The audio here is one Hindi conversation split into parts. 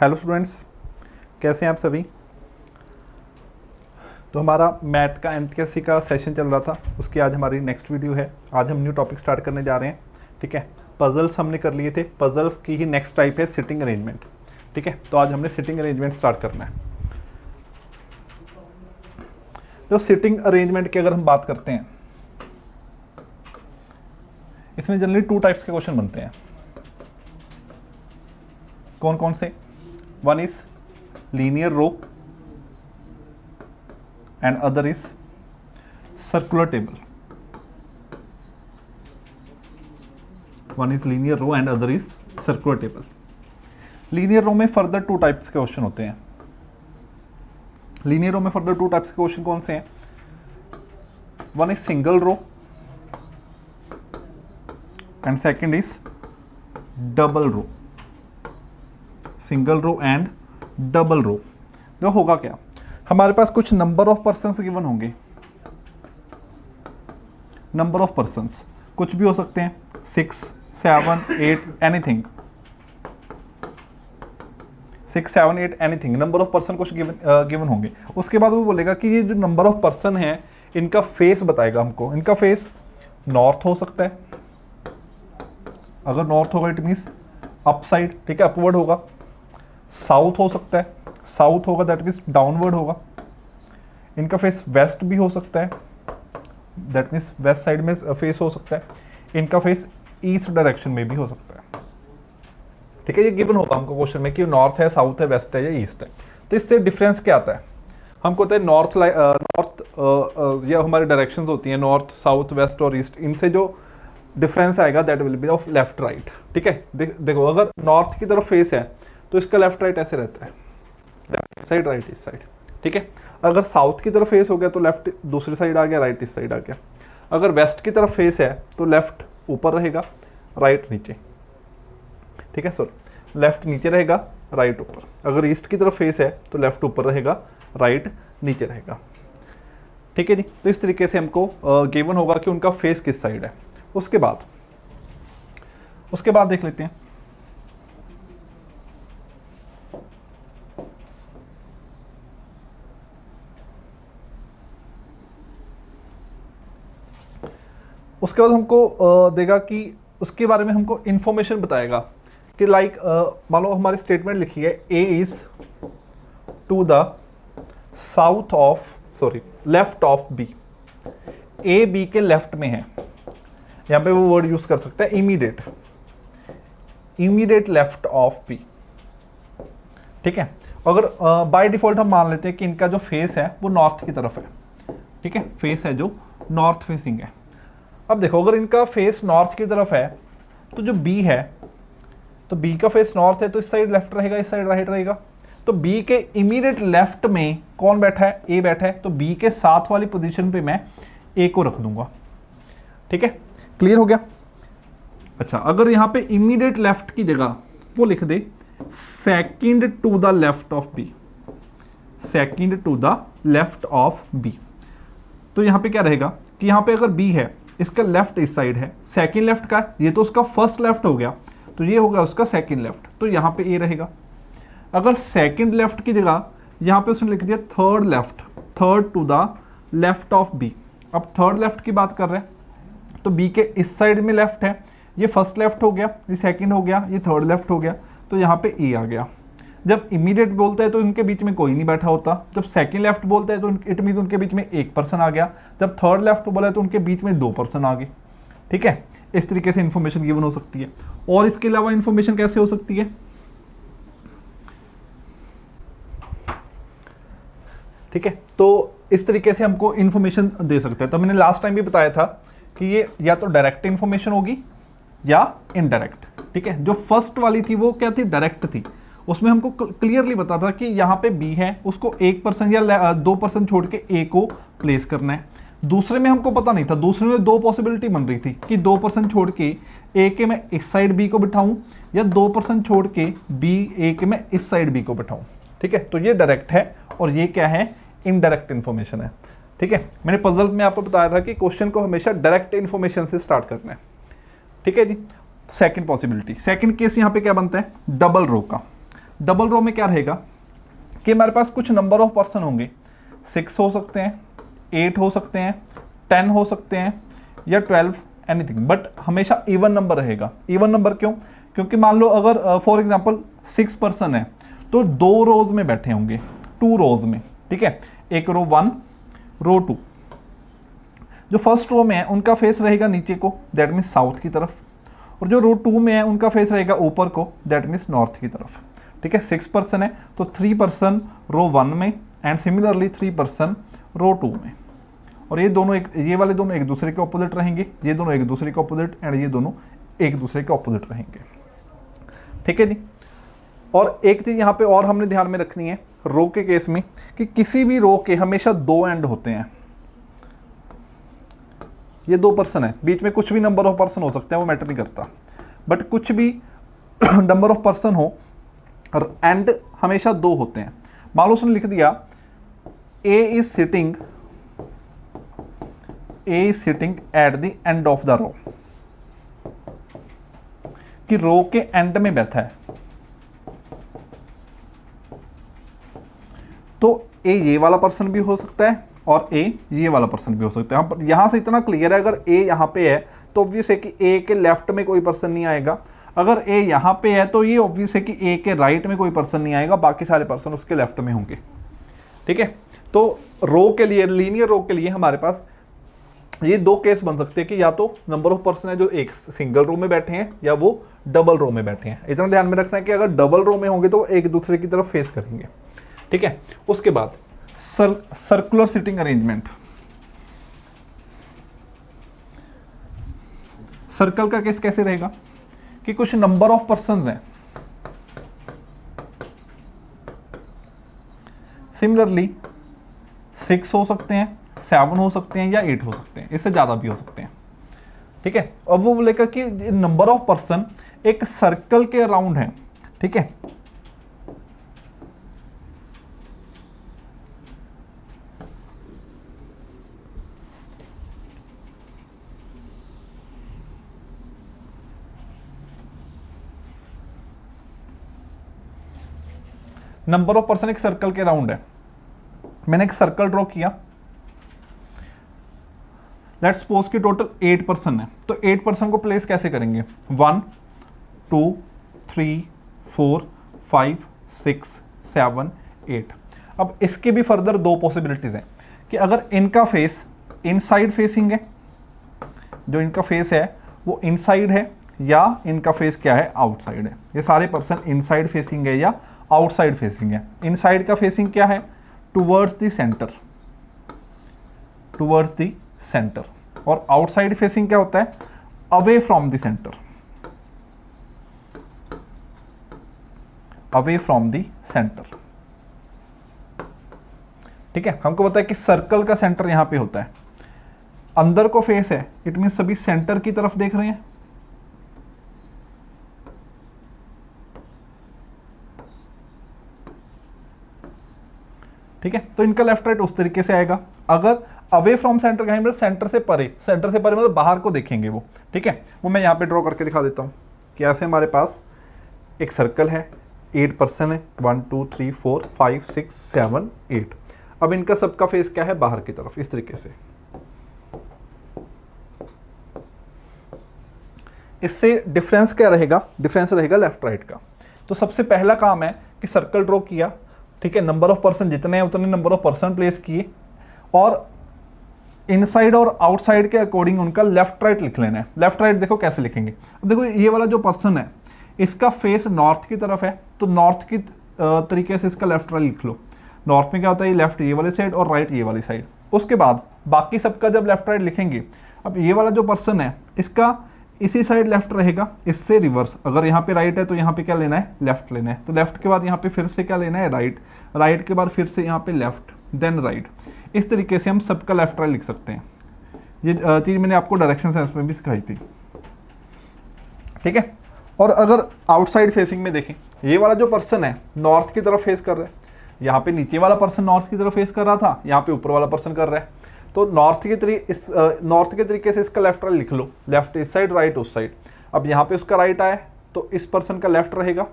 हेलो स्टूडेंट्स, कैसे हैं आप सभी। तो हमारा मैथ का एमटीएससी का सेशन चल रहा था, उसकी आज हमारी नेक्स्ट वीडियो है। आज हम न्यू टॉपिक स्टार्ट करने जा रहे हैं। ठीक है, पजल्स हमने कर लिए थे, पजल्स की ही नेक्स्ट टाइप है सिटिंग अरेंजमेंट। ठीक है, तो आज हमने सिटिंग अरेंजमेंट स्टार्ट करना है। तो सिटिंग अरेंजमेंट की अगर हम बात करते हैं, इसमें जनरली टू टाइप्स के क्वेश्चन बनते हैं। कौन कौन से? One is linear row and other is circular table. One is linear row and other is circular table. Linear row में फर्दर टू टाइप्स के क्वेश्चन होते हैं। लीनियर रो में फर्दर टू टाइप्स के क्वेश्चन कौन से हैं? One is single row and second is double row. Single row and double row. जो होगा क्या, हमारे पास कुछ नंबर ऑफ पर्सन्स गिवन होंगे। नंबर ऑफ पर्सन्स कुछ भी हो सकते हैं, 6, 7, 8 anything. 6, 7, 8 anything, number of person कुछ गिवन होंगे। उसके बाद वो बोलेगा कि ये जो नंबर ऑफ पर्सन है इनका फेस बताएगा हमको। इनका फेस नॉर्थ हो सकता है, अगर नॉर्थ होगा इट मीन्स अप साइड, ठीक है, अपवर्ड होगा। साउथ हो सकता है, साउथ होगा दैट मीन्स डाउनवर्ड होगा। इनका फेस वेस्ट भी हो सकता है, दैट मीन्स वेस्ट साइड में फेस हो सकता है। इनका फेस ईस्ट डायरेक्शन में भी हो सकता है। ठीक है, ये गिवन होगा हमको क्वेश्चन में कि नॉर्थ है, साउथ है, वेस्ट है या ईस्ट है। तो इससे डिफरेंस क्या आता है? हमको होता है नॉर्थ ये हमारी डायरेक्शंस होती हैं, नॉर्थ, साउथ, वेस्ट और ईस्ट। इनसे जो डिफरेंस आएगा that will be of left right. ठीक है, देखो अगर नॉर्थ की तरफ फेस है तो इसका लेफ्ट राइट ऐसे रहता है, लेफ्ट साइड राइट इस साइड। ठीक है, अगर साउथ की तरफ फेस हो गया तो लेफ्ट दूसरी साइड आ गया, राइट इस साइड आ गया। अगर वेस्ट की तरफ फेस है तो लेफ्ट ऊपर रहेगा, राइट नीचे। ठीक है, सॉरी, लेफ्ट नीचे रहेगा, राइट ऊपर। अगर ईस्ट की तरफ फेस है तो लेफ्ट ऊपर रहेगा, राइट नीचे रहेगा। ठीक है जी, तो इस तरीके से हमको गिवन होगा कि उनका फेस किस साइड है। उसके बाद देख लेते हैं। उसके बाद हमको देगा कि उसके बारे में हमको इंफॉर्मेशन बताएगा कि लाइक मान लो हमारी स्टेटमेंट लिखी है A is to the south of, sorry left of B. A B के लेफ्ट में है, यहाँ पे वो वर्ड यूज कर सकता है immediate, immediate left of B. ठीक है, अगर बाय डिफॉल्ट हम मान लेते हैं कि इनका जो फेस है वो नॉर्थ की तरफ है। ठीक है, फेस है जो नॉर्थ फेसिंग है। अब देखो अगर इनका फेस नॉर्थ की तरफ है तो जो बी है, तो बी का फेस नॉर्थ है तो इस साइड लेफ्ट रहेगा, इस साइड राइट रहेगा। तो बी के इमीडिएट लेफ्ट में कौन बैठा है? ए बैठा है। तो बी के साथ वाली पोजीशन पे मैं ए को रख दूंगा। ठीक है, क्लियर हो गया। अच्छा, अगर यहाँ पे इमीडिएट लेफ्ट की जगह वो लिख दे second to the left of B, second to the left of B, तो यहाँ पे क्या रहेगा कि यहाँ पे अगर बी है, इसका लेफ्ट इस साइड है, सेकंड लेफ्ट का, ये तो उसका फर्स्ट लेफ्ट हो गया, तो ये होगा उसका सेकंड लेफ्ट, तो यहाँ पे ए रहेगा। अगर सेकंड लेफ्ट की जगह यहाँ पे उसने लिख दिया third left, third to the left of B. अब थर्ड लेफ्ट की बात कर रहे हैं तो बी के इस साइड में लेफ्ट है, ये फर्स्ट लेफ्ट हो गया, ये सेकंड हो गया, ये थर्ड लेफ्ट हो गया, तो यहाँ पे ए आ गया। जब इमीडिएट बोलता है तो इनके बीच में कोई नहीं बैठा होता। जब सेकंड लेफ्ट बोलता है तो इट मीन उनके बीच में एक पर्सन आ गया। जब थर्ड लेफ्ट बोला है तो उनके बीच में 2 पर्सन आ गए। ठीक है, इस तरीके से इंफॉर्मेशन गिवन हो सकती है। और इसके अलावा इंफॉर्मेशन कैसे हो सकती है? ठीक है, तो इस तरीके से हमको इंफॉर्मेशन दे सकते हैं। तो मैंने लास्ट टाइम भी बताया था कि ये या तो डायरेक्ट इंफॉर्मेशन होगी या इनडायरेक्ट। ठीक है, जो फर्स्ट वाली थी वो क्या थी? डायरेक्ट थी। उसमें हमको क्लियरली पता था कि यहाँ पे बी है, उसको 1% या 2% छोड़ के ए को प्लेस करना है। दूसरे में हमको पता नहीं था, दूसरे में 2 पॉसिबिलिटी बन रही थी कि 2% छोड़ के ए के मैं इस साइड बी को बिठाऊं या 2% छोड़ के बी ए के मैं इस साइड बी को बिठाऊं। ठीक है, तो ये डायरेक्ट है और ये क्या है? इनडायरेक्ट इन्फॉर्मेशन है। ठीक है, मैंने पजल्स में आपको बताया था कि क्वेश्चन को हमेशा डायरेक्ट इन्फॉर्मेशन से स्टार्ट करना है। ठीक है जी, सेकंड पॉसिबिलिटी, सेकंड केस यहाँ पे क्या बनता है? डबल रो का। डबल रो में क्या रहेगा कि हमारे पास कुछ नंबर ऑफ पर्सन होंगे, 6 हो सकते हैं, 8 हो सकते हैं, 10 हो सकते हैं या 12, एनीथिंग, बट हमेशा इवन नंबर रहेगा। इवन नंबर क्यों? क्योंकि मान लो अगर फॉर एग्जांपल 6 पर्सन है तो 2 रोज में बैठे होंगे, 2 रोज में, ठीक है, एक रो 1, रो 2। जो फर्स्ट रो में है उनका फेस रहेगा नीचे को, दैट मीन्स साउथ की तरफ, और जो रो 2 में है उनका फेस रहेगा ऊपर को, दैट मीन्स नॉर्थ की तरफ, ठीक है। 6 पर्सन है तो 3 पर्सन रो 1 में एंड सिमिलरली 3 पर्सन रो 2 में, और ये दोनों ये वाले दोनों एक दूसरे के ऑपोजिट रहेंगे, ये दोनों एक दूसरे के ऑपोजिट एंड ये दोनों एक दूसरे के ऑपोजिट रहेंगे, ठीक है जी। और एक चीज यहाँ पे और हमने ध्यान में रखनी है रो के केस में कि किसी भी रो के हमेशा 2 एंड होते हैं। ये 2 पर्सन है, बीच में कुछ भी नंबर ऑफ पर्सन हो सकते हैं, वो मैटर नहीं करता, बट कुछ भी नंबर ऑफ पर्सन हो और एंड हमेशा 2 होते हैं। मान लो उसने लिख दिया A is sitting at the end of the row, कि रो के एंड में बैठा है, तो ए ये वाला पर्सन भी हो सकता है और ए ये वाला पर्सन भी हो सकता है। यहां से इतना क्लियर है, अगर ए यहां पे है तो ऑब्वियस है कि ए के लेफ्ट में कोई पर्सन नहीं आएगा, अगर ए यहां पे है तो ये ऑब्वियस है कि ए के राइट में कोई पर्सन नहीं आएगा, बाकी सारे पर्सन उसके लेफ्ट में होंगे, ठीक है। तो रो के लिए, लीनियर रो के लिए हमारे पास ये 2 केस बन सकते हैं कि या तो नंबर ऑफ पर्सन है जो एक सिंगल रो में बैठे हैं या वो डबल रो में बैठे हैं। इतना ध्यान में रखना है कि अगर डबल रो में होंगे तो एक दूसरे की तरफ फेस करेंगे, ठीक है। उसके बाद सर्कुलर सिटिंग अरेंजमेंट। सर्कल का केस कैसे रहेगा कि कुछ नंबर ऑफ पर्संस हैं, सिमिलरली 6 हो सकते हैं, 7 हो सकते हैं या 8 हो सकते हैं, इससे ज्यादा भी हो सकते हैं, ठीक है। अब वो बोलेगा कि नंबर ऑफ पर्सन एक सर्कल के अराउंड है, ठीक है। नंबर ऑफ पर्सन एक सर्कल के अराउंड है, मैंने एक सर्कल ड्रॉ किया, लेट्स सपोज कि टोटल 8 पर्सन है, तो 8 पर्सन को प्लेस कैसे करेंगे? 1 2 3 4 5 6 7 8। अब इसके भी फर्दर 2 पॉसिबिलिटीज हैं कि अगर इनका फेस इनसाइड फेसिंग है, जो इनका फेस है वो इनसाइड है, या इनका फेस क्या है? आउटसाइड है। ये सारे पर्सन इनसाइड फेसिंग है या आउटसाइड फेसिंग है। इनसाइड का फेसिंग क्या है? Towards the centre, towards the centre. और आउटसाइड फेसिंग क्या होता है? Away from the centre, away from the centre, ठीक है। हमको पता है कि सर्कल का सेंटर यहां पे होता है, अंदर को फेस है, इट मीन सभी सेंटर की तरफ देख रहे हैं, ठीक है। तो इनका लेफ्ट राइट उस तरीके से आएगा। अगर अवे फ्रॉम सेंटर कहें मतलब सेंटर से परे, सेंटर से परे मतलब बाहर को देखेंगे वो, ठीक है। वो मैं यहाँ पे ड्रॉ करके दिखा देता हूँ कि ऐसे हमारे पास एक सर्कल है, 8 पर्सन है, 1 2 3 4 5 6 7 8। अब इनका सबका फेस क्या है? बाहर की तरफ, इस तरीके से। इससे डिफरेंस क्या रहेगा? डिफरेंस रहेगा लेफ्ट राइट का। तो सबसे पहला काम है कि सर्कल ड्रॉ किया, ठीक है, नंबर ऑफ पर्सन जितने हैं उतने नंबर ऑफ पर्सन प्लेस किए, और इनसाइड और आउटसाइड के अकॉर्डिंग उनका लेफ्ट राइट लिख लेना है। लेफ्ट राइट देखो कैसे लिखेंगे। अब देखो ये वाला जो पर्सन है इसका फेस नॉर्थ की तरफ है, तो नॉर्थ की तरीके से इसका लेफ्ट राइट लिख लो। नॉर्थ में क्या होता है? लेफ्ट ये वाली साइड और राइट ये वाली साइड। उसके बाद बाकी सबका जब लेफ्ट राइट लिखेंगे, अब ये वाला जो पर्सन है इसका इसी साइड लेफ्ट रहेगा, इससे रिवर्स। अगर यहाँ पे राइट है तो यहाँ पे क्या लेना है? लेफ्ट लेना है। तो लेफ्ट के बाद यहाँ पे फिर से क्या लेना है? राइट। राइट के बाद फिर से यहाँ पे लेफ्ट, देन राइट। इस तरीके से हम सबका लेफ्ट राइट लिख सकते हैं। ये चीज़ मैंने आपको डायरेक्शन सेंस में भी सिखाई थी, ठीक है। और अगर आउटसाइड फेसिंग में देखें, ये वाला जो पर्सन है नॉर्थ की तरफ फेस कर रहा है, यहाँ पे नीचे वाला पर्सन नॉर्थ की तरफ फेस कर रहा था, यहाँ पे ऊपर वाला पर्सन कर रहा है। तो नॉर्थ के तरीके से इसका लेफ्ट राइट लिख लो, लेफ्ट इस साइड, राइट उस साइड। अब यहाँ पे उसका राइट आया तो इस पर्सन का लेफ्ट रहेगा,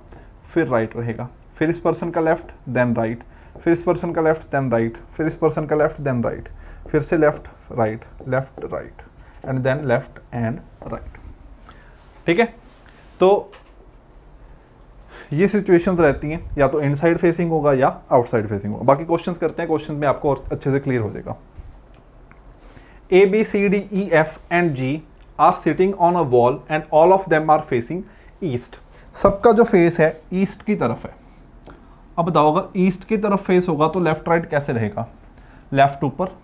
फिर राइट रहेगा, फिर इस पर्सन का लेफ्ट देन राइट, फिर इस पर्सन का लेफ्ट देन राइट, फिर इस पर्सन का लेफ्ट देन राइट, फिर से left right and then left and right. ठीक है, तो ये सिचुएशंस रहती हैं, या तो इनसाइड फेसिंग होगा या आउटसाइड फेसिंग होगा। बाकी क्वेश्चंस करते हैं, क्वेश्चन में आपको और अच्छे से क्लियर हो जाएगा। A, B, C, D, E, F and G are sitting on a wall and all of them are facing east। सबका जो फेस है ईस्ट की तरफ है। अब बताओ अगर ईस्ट की तरफ फेस होगा तो लेफ्ट राइट कैसे रहेगा? लेफ्ट ऊपर,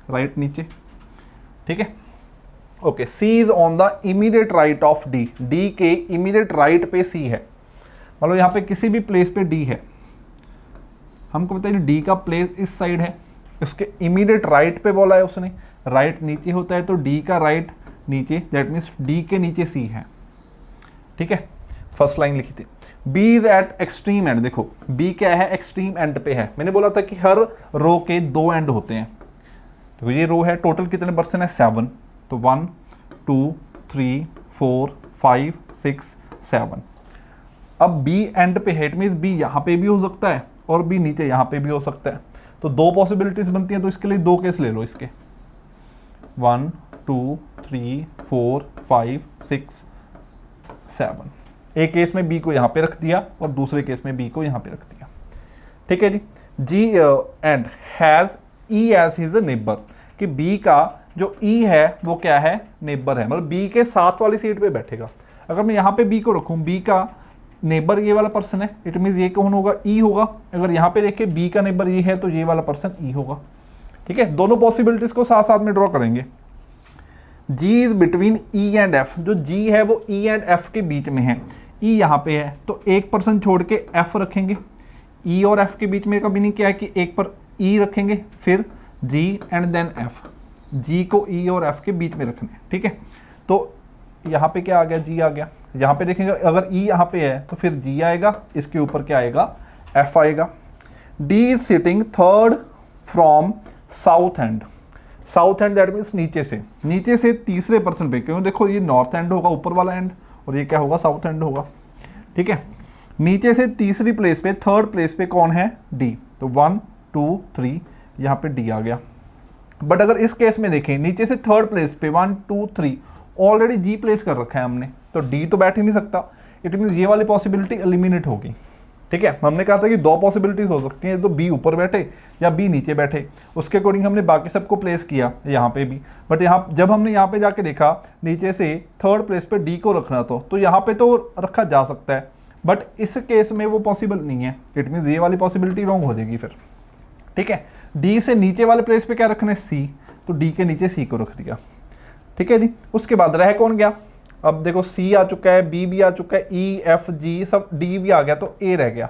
राइट नीचे। ठीक है, okay. C is on the immediate right of D, D के इमीडिएट राइट पे C है। मतलब यहाँ पे किसी भी प्लेस पे D है, हमको बताइए D का प्लेस इस साइड है, उसके इमीडिएट राइट पे बोला है उसने, राइट नीचे होता है तो D का राइट नीचे, दैट मीन्स D के नीचे C है। ठीक है, फर्स्ट लाइन लिखी थी। B is eight extreme and, देखो B क्या है, एक्सट्रीम एंड पे है। मैंने बोला था कि हर रो के 2 एंड होते हैं, तो ये रो है, टोटल कितने पर्सन है 7, तो 1 2 3 4 5 6 7। अब B एंड पे है, इट मीन्स B यहाँ पे भी हो सकता है और B नीचे यहाँ पे भी हो सकता है, तो 2 पॉसिबिलिटीज बनती हैं। तो इसके लिए 2 केस ले लो इसके, 1 2 3 4 5 6 7। एक केस में B को यहाँ पे रख दिया और दूसरे केस में B को यहाँ पे रख दिया। ठीक है जी। G and has E as his neighbour, कि B का जो E है वो क्या है, नेबर है, मतलब B के साथ वाली सीट पे बैठेगा। अगर मैं यहाँ पे B को रखूँ, B का नेबर ये वाला पर्सन है, इट मीन्स ये कौन होगा, E होगा। अगर यहाँ पे देखें B का नेबर ये है तो ये वाला पर्सन E होगा। ठीक है, दोनों पॉसिबिलिटीज को साथ साथ में ड्रॉ करेंगे। G is between E and F, जो G है वो E एंड F के बीच में है। E यहाँ पे है तो एक पर्सन छोड़ के F रखेंगे, E और F के बीच में का मीनिंग क्या है कि एक पर E रखेंगे, फिर G and then F, G को E और F के बीच में रखना है। ठीक है, तो यहाँ पे क्या आ गया, G आ गया। यहाँ पे देखेंगे अगर E यहाँ पे है तो फिर G आएगा, इसके ऊपर क्या आएगा, F आएगा। D is sitting third from south and, south and that means नीचे से तीसरे पर्सन पे, क्यों देखो ये नॉर्थ एंड होगा ऊपर वाला एंड, और ये क्या होगा, साउथ एंड होगा। ठीक है, नीचे से तीसरी प्लेस पे, थर्ड प्लेस पे कौन है, D, तो 1 2 3 यहाँ पे D आ गया। बट अगर इस केस में देखें, नीचे से थर्ड प्लेस पे 1 2 3 ऑलरेडी G प्लेस कर रखा है हमने, तो D तो बैठ ही नहीं सकता, इट मीन्स ये वाली पॉसिबिलिटी एलिमिनेट होगी। ठीक है, हमने कहा था कि 2 पॉसिबिलिटीज हो सकती हैं, तो B ऊपर बैठे या B नीचे बैठे, उसके अकॉर्डिंग हमने बाकी सबको प्लेस किया यहाँ पे भी। बट यहाँ जब हमने यहाँ पे जाके देखा नीचे से थर्ड प्लेस पे D को रखना, तो यहाँ पे तो रखा जा सकता है, बट इस केस में वो पॉसिबल नहीं है, इट मीन्स ये वाली पॉसिबिलिटी रॉन्ग हो जाएगी फिर। ठीक है, D से नीचे वाले प्लेस पे क्या रखना है, C, तो D के नीचे C को रख दिया। ठीक है जी, उसके बाद रह कौन गया, अब देखो C आ चुका है, B भी आ चुका है, E F G सब, D भी आ गया, तो A रह गया,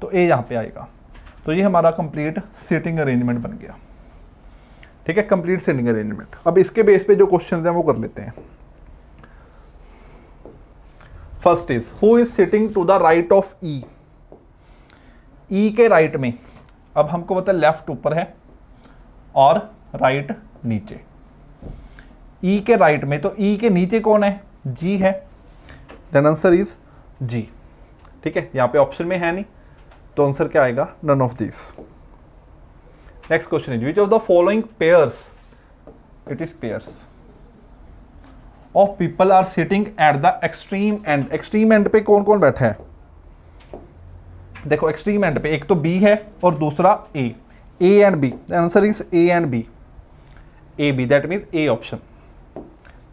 तो A यहाँ पे आएगा। तो ये हमारा कंप्लीट सीटिंग अरेंजमेंट बन गया। ठीक है, कंप्लीट सीटिंग अरेंजमेंट। अब इसके बेस पे जो क्वेश्चंस हैं वो कर लेते हैं। First is who is sitting to the right of E, E के राइट में, अब हमको पता है लेफ्ट ऊपर है और राइट नीचे। E के राइट में, तो E के नीचे कौन है, G है, देन आंसर इज G। ठीक है, यहाँ पे ऑप्शन में है नहीं, तो आंसर क्या आएगा, none of this. Next question is which of the following pairs, it is pairs of people are sitting at the extreme end. Extreme end पे कौन कौन बैठा है, देखो एक्सट्रीम एंड पे एक तो B है और दूसरा A and B, the answer is A and B, A B, that means A option.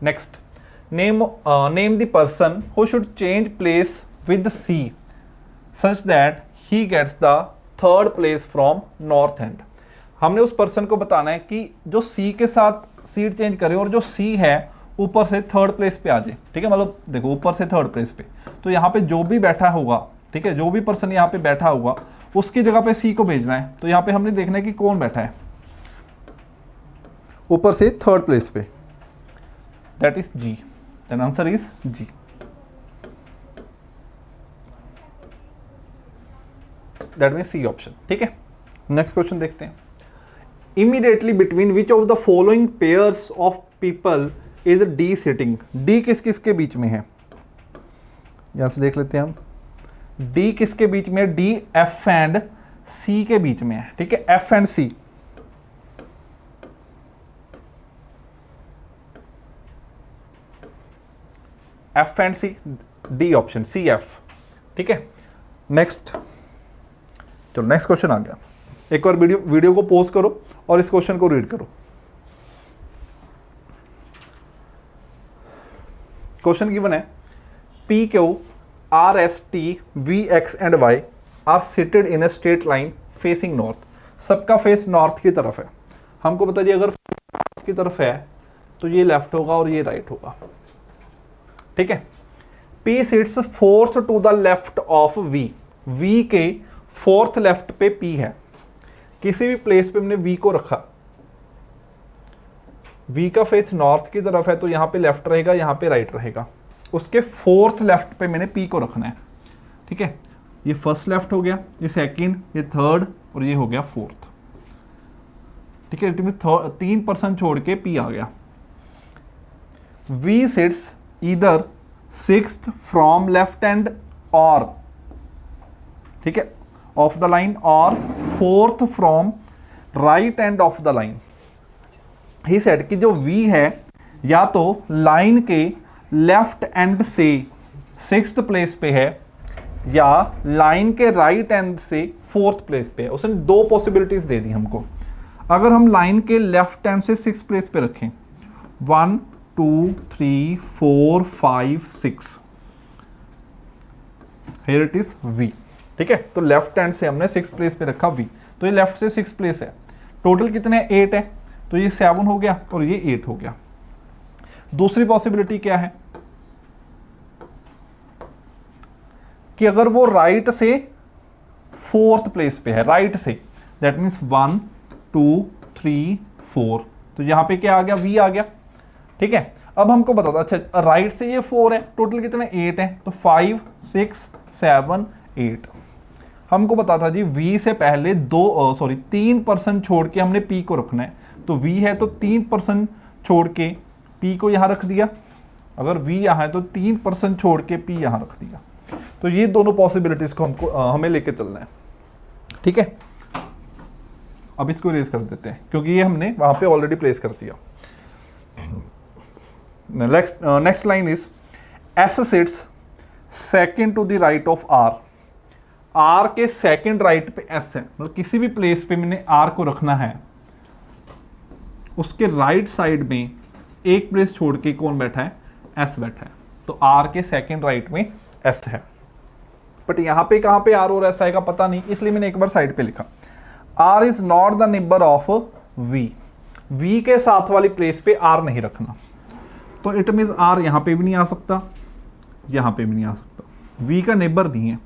Next, name the person who should change place with C such that he gets the third place from north end। हमने उस पर्सन को बताना है कि जो C के साथ सीट चेंज करे और जो C है ऊपर से थर्ड प्लेस पे आ जाए। ठीक है, मतलब देखो ऊपर से थर्ड प्लेस पे, तो यहाँ पे जो भी बैठा होगा, ठीक है, जो भी पर्सन यहाँ पे बैठा होगा उसकी जगह पे C को भेजना है। तो यहाँ पे हमने देखना है कि कौन बैठा है ऊपर से थर्ड प्लेस पे, that is G, then answer is G। That means C option। ठीक है, नेक्स्ट क्वेश्चन देखते हैं। Immediately between which of the following pairs of people is D sitting। D किस किस के बीच में है, यहां से देख लेते हैं हम। डी किसके बीच में? डी एफ एंड सी के बीच में है, ठीक है, F and C. F and C, D option, C F, ठीक है। नेक्स्ट, तो नेक्स्ट क्वेश्चन आ गया। एक बार वीडियो को पॉज करो और इस क्वेश्चन को रीड करो। क्वेश्चन गिवन है P Q R S T V X and Y are seated in a straight line facing north. सबका फेस नॉर्थ की तरफ है। हमको पता जी अगर नॉर्थ की तरफ है तो ये लेफ्ट होगा और ये राइट होगा, ठीक है। P sits fourth to the left of V, V के फोर्थ लेफ्ट पे P है। किसी भी प्लेस पे हमने V को रखा, V का फेस नॉर्थ की तरफ है तो यहाँ पे लेफ्ट रहेगा, यहाँ पे राइट रहेगा। उसके फोर्थ लेफ्ट पे मैंने P को रखना है, ठीक है। ये फर्स्ट लेफ्ट हो गया, ये सेकंड, ये थर्ड और ये हो गया फोर्थ, ठीक है। 3% छोड़ के P आ गया। V sits either sixth from left end और, ठीक है, ऑफ द लाइन, और fourth from right end of the line. He said कि जो V है या तो लाइन के लेफ्ट एंड से सिक्स्थ प्लेस पे है या लाइन के राइट एंड से फोर्थ प्लेस पे है। उसने दो पॉसिबिलिटीज दे दी हमको। अगर हम लाइन के लेफ्ट एंड से सिक्स प्लेस पे रखें, 1 2 3 4 5 6, हियर इट इज V, ठीक है। तो लेफ्ट हैंड से हमने 6 प्लेस पे रखा V, तो ये लेफ्ट से 6 प्लेस है। टोटल कितने? 8 है, तो ये 7 हो गया और ये 8 हो गया। दूसरी पॉसिबिलिटी क्या है कि अगर वो राइट से फोर्थ प्लेस पे है, राइट से, दैट मीन्स 1 2 3 4, तो यहां पे क्या आ गया? V आ गया, ठीक है। अब हमको बता दो, अच्छा राइट से ये 4 है, टोटल कितने? 8 है, तो 5 6 7 8। हमको बता था जी V से पहले 3% छोड़ के हमने P को रखना है। तो V है तो 3% छोड़ के P को यहां रख दिया। अगर V यहां है तो 3% छोड़ के P यहां रख दिया। तो ये दोनों पॉसिबिलिटीज को हमें लेके चलना है, ठीक है। अब इसको इरेज कर देते हैं क्योंकि ये हमने वहां पे ऑलरेडी प्लेस कर दिया। Next line is S sits second to the right of R। R के सेकंड राइट पे S है, मतलब किसी भी प्लेस पे मैंने R को रखना है, उसके राइट साइड में एक प्लेस छोड़ के कौन बैठा है? S बैठा है। तो R के सेकंड राइट में S है, बट यहां पे कहां पे R और S आएगा पता नहीं, इसलिए मैंने एक बार साइड पे लिखा। R is not the neighbour of V। V के साथ वाली प्लेस पे R नहीं रखना, तो इट मीन्स R यहां पे भी नहीं आ सकता, यहां पे भी नहीं आ सकता। V का नेबर नहीं है।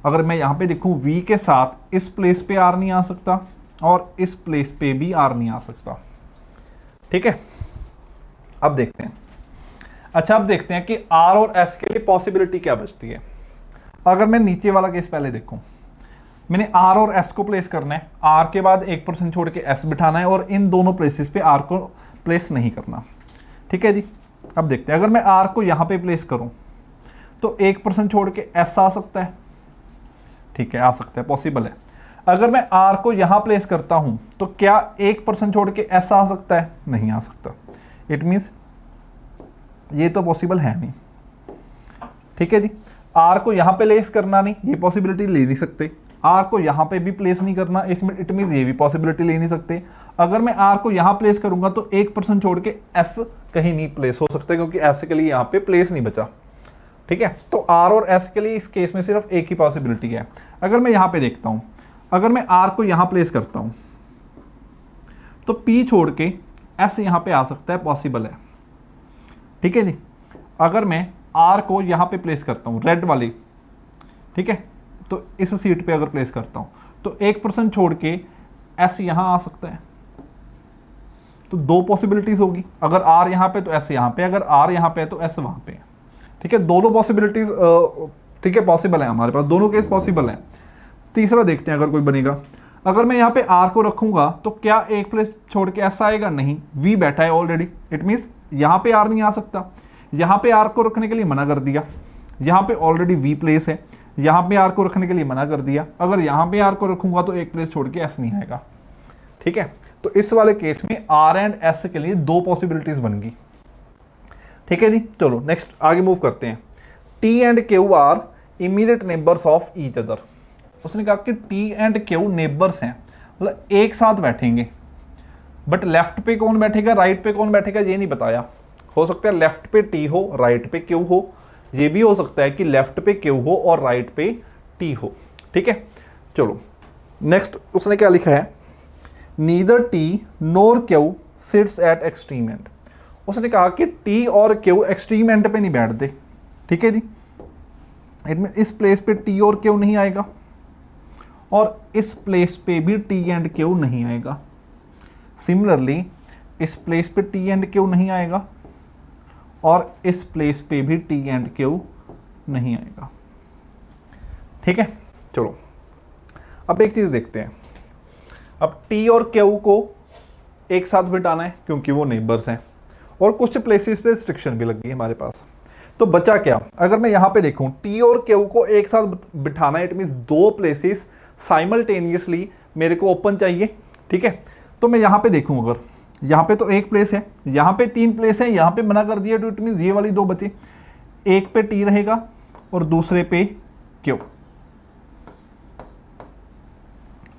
अगर मैं यहां पे देखूं V के साथ इस प्लेस पे R नहीं आ सकता और इस प्लेस पे भी R नहीं आ सकता, ठीक है। अब देखते हैं, अच्छा अब देखते हैं कि R और S के लिए पॉसिबिलिटी क्या बचती है। अगर मैं नीचे वाला केस पहले देखूं, मैंने R और S को प्लेस करना है, R के बाद 1% छोड़ के S बिठाना है और इन दोनों प्लेसेस पे R को प्लेस नहीं करना, ठीक है जी। अब देखते हैं, अगर मैं R को यहां पे प्लेस करूं तो 1% छोड़ के S आ सकता है, ठीक है, आ सकता है, पॉसिबल है। अगर मैं R को यहां प्लेस करता हूं तो क्या 1% छोड़ के S आ सकता है? नहीं आ सकता। इट मीन्स ये तो पॉसिबल है नहीं, ठीक है जी। R को यहां पे प्लेस करना नहीं, ये पॉसिबिलिटी ले नहीं सकते। R को यहां पे भी प्लेस नहीं करना, इसमें इट मीन्स ये भी पॉसिबिलिटी ले नहीं सकते। अगर मैं R को यहां प्लेस करूंगा तो 1% छोड़ के S कहीं नहीं प्लेस हो सकता क्योंकि S के लिए यहां पे प्लेस नहीं बचा, ठीक है। तो R और S के लिए इस केस में सिर्फ एक ही पॉसिबिलिटी है। अगर मैं यहां पे देखता हूं, अगर मैं R को यहां प्लेस करता हूं तो P छोड़ के S यहां पे आ सकता है, पॉसिबल है, ठीक है जी। अगर मैं R को यहां पे प्लेस करता हूं, रेड वाली, ठीक है, तो इस सीट पे अगर प्लेस करता हूं तो 1% छोड़ के S यहां आ सकता है। तो दो पॉसिबिलिटीज होगी, अगर R यहां पे तो S यहां पे, अगर R यहां पे तो S वहां पे, ठीक है। दोनों पॉसिबिलिटीज, ठीक है, पॉसिबल है, हमारे पास दोनों केस पॉसिबल है। तीसरा देखते हैं अगर कोई बनेगा। अगर मैं यहाँ पे R को रखूंगा तो क्या एक प्लेस छोड़ के S आएगा? नहीं, V बैठा है ऑलरेडी, इट मीन्स यहाँ पे R नहीं आ सकता। यहाँ पे R को रखने के लिए मना कर दिया, यहाँ पे ऑलरेडी V प्लेस है, यहाँ पे आर को रखने के लिए मना कर दिया, अगर यहाँ पे आर को रखूंगा तो एक प्लेस छोड़ के एस नहीं आएगा। ठीक है, तो इस वाले केस में आर एंड एस के लिए दो पॉसिबिलिटीज बन गई। ठीक है जी, चलो नेक्स्ट आगे मूव करते हैं। T and Q are immediate neighbours of each other. उसने कहा कि टी एंड क्यू नेबर्स हैं, मतलब एक साथ बैठेंगे, बट लेफ्ट पे कौन बैठेगा राइट पे कौन बैठेगा ये नहीं बताया। हो सकता है लेफ्ट पे टी हो राइट पे क्यू हो, ये भी हो सकता है कि लेफ्ट पे क्यू हो और राइट पे टी हो। ठीक है, चलो नेक्स्ट उसने क्या लिखा है, neither T NOR Q seats eight extreme and. उसने कहा कि टी और क्यू एक्सट्रीम एंड पे नहीं बैठते। ठीक है जी, इस प्लेस पे टी और क्यू नहीं आएगा और इस प्लेस पे भी टी एंड क्यू नहीं आएगा। सिमिलरली इस प्लेस पे टी एंड क्यू नहीं आएगा और इस प्लेस पे भी टी एंड क्यू नहीं आएगा। ठीक है, चलो अब एक चीज देखते हैं। अब टी और क्यू को एक साथ बिठाना है क्योंकि वो नेबर्स हैं और कुछ प्लेसेस पे रिस्ट्रिक्शन भी लग गई हमारे पास। तो बचा क्या, अगर मैं यहां पे देखूं टी और क्यू को एक साथ बिठाना है, इट मींस दो प्लेसेस साइमल्टेनियसली मेरे को ओपन चाहिए। ठीक है, तो मैं यहां पे देखूं, अगर यहाँ पे तो एक प्लेस है, यहाँ पे तीन प्लेस है, यहाँ पे मना कर दिया, तो इट मीन्स ये वाली दो बचे, एक पे टी रहेगा और दूसरे पे क्यू।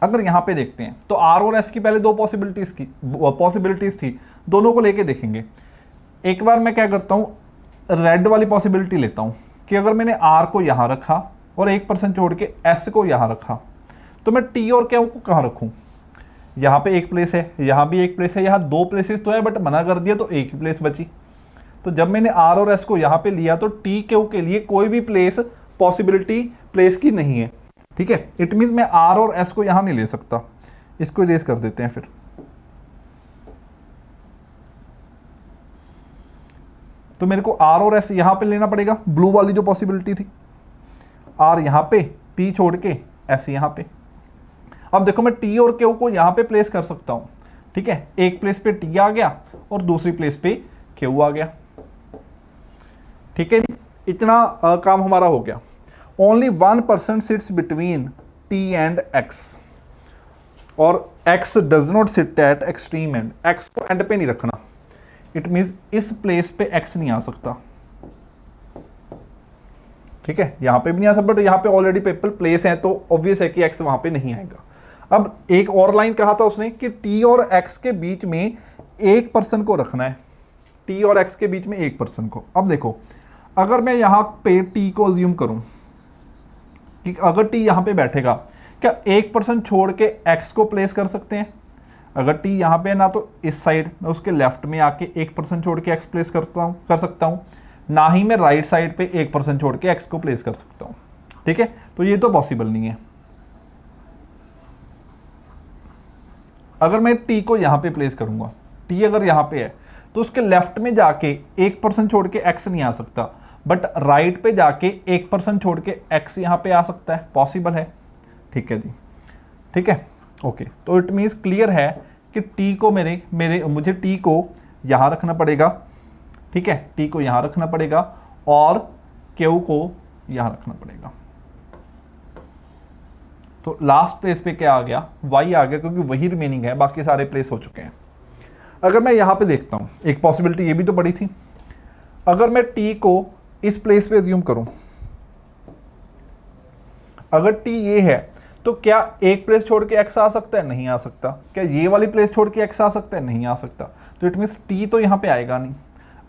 अगर यहाँ पे देखते हैं तो आर और एस की पहले दो पॉसिबिलिटीज थी, दोनों को लेके देखेंगे। एक बार मैं क्या करता हूँ, रेड वाली पॉसिबिलिटी लेता हूँ कि अगर मैंने आर को यहाँ रखा और 1% छोड़ के एस को यहाँ रखा, तो मैं टी और क्यू को कहाँ रखूँ। यहाँ पे एक प्लेस है, यहाँ भी एक प्लेस है, यहाँ दो प्लेसेस तो है बट मना कर दिया तो एक ही प्लेस बची। तो जब मैंने आर और एस को यहाँ पे लिया तो टी क्यू के लिए कोई भी प्लेस पॉसिबिलिटी प्लेस की नहीं है। ठीक है, इट मीन्स मैं आर और एस को यहाँ नहीं ले सकता। इसको इरेज कर देते हैं फिर। तो मेरे को आर और एस यहाँ पे लेना पड़ेगा, ब्लू वाली जो पॉसिबिलिटी थी, आर यहाँ पे, पी छोड़ के एस यहाँ पे। अब देखो मैं टी और क्यू को यहाँ पे प्लेस कर सकता हूँ। ठीक है, एक प्लेस पे टी आ गया और दूसरी प्लेस पे क्यू आ गया। ठीक है जी, इतना काम हमारा हो गया। Only 1% sits between T and X और X does not sit at extreme end. X को एंड पे नहीं रखना, इट मीन्स इस प्लेस पे एक्स नहीं आ सकता। ठीक है, यहाँ पे भी नहीं आ सकता, बट यहाँ पे ऑलरेडी पेपर प्लेस है तो ऑब्वियस है कि एक्स वहां पे नहीं आएगा। अब एक और लाइन कहा था उसने कि टी और एक्स के बीच में 1% को रखना है, टी और एक्स के बीच में 1% को। अब देखो अगर मैं यहां पे टी को अज्यूम करूं कि अगर टी यहां पे बैठेगा, क्या 1% छोड़ के एक्स को प्लेस कर सकते हैं। अगर टी यहां पे है ना, तो इस साइड मैं उसके लेफ्ट में आके 1% छोड़ के एक्स प्लेस कर सकता हूं, ना ही मैं राइट साइड पे 1% छोड़ के एक्स को प्लेस कर सकता हूं। ठीक है, तो ये तो पॉसिबल नहीं है। अगर मैं टी को यहां पे प्लेस करूंगा, टी अगर यहां पे है तो उसके लेफ्ट में जाके 1% छोड़ के एक्स नहीं आ सकता, बट राइट पे जाके 1% छोड़ के एक्स यहां पे आ सकता है, पॉसिबल है। ठीक है जी, ठीक है, ओके। तो इट मीन्स क्लियर है कि टी को मुझे टी को यहां रखना पड़ेगा। ठीक है, टी को यहां रखना पड़ेगा और क्यू को यहां रखना पड़ेगा। तो लास्ट प्लेस पे क्या आ गया, वाई आ गया, क्योंकि वही रिमेनिंग है, बाकी सारे प्लेस हो चुके हैं। अगर मैं यहां पे देखता हूं, एक पॉसिबिलिटी ये भी तो बड़ी थी, अगर मैं टी को इस प्लेस पे अज्यूम करूं, अगर टी ये है तो क्या एक प्लेस छोड़ के एक्स आ सकता है, नहीं आ सकता। क्या ये वाली प्लेस छोड़ के एक्स आ सकता है, नहीं आ सकता। तो इट मीन्स टी तो यहां पे आएगा नहीं।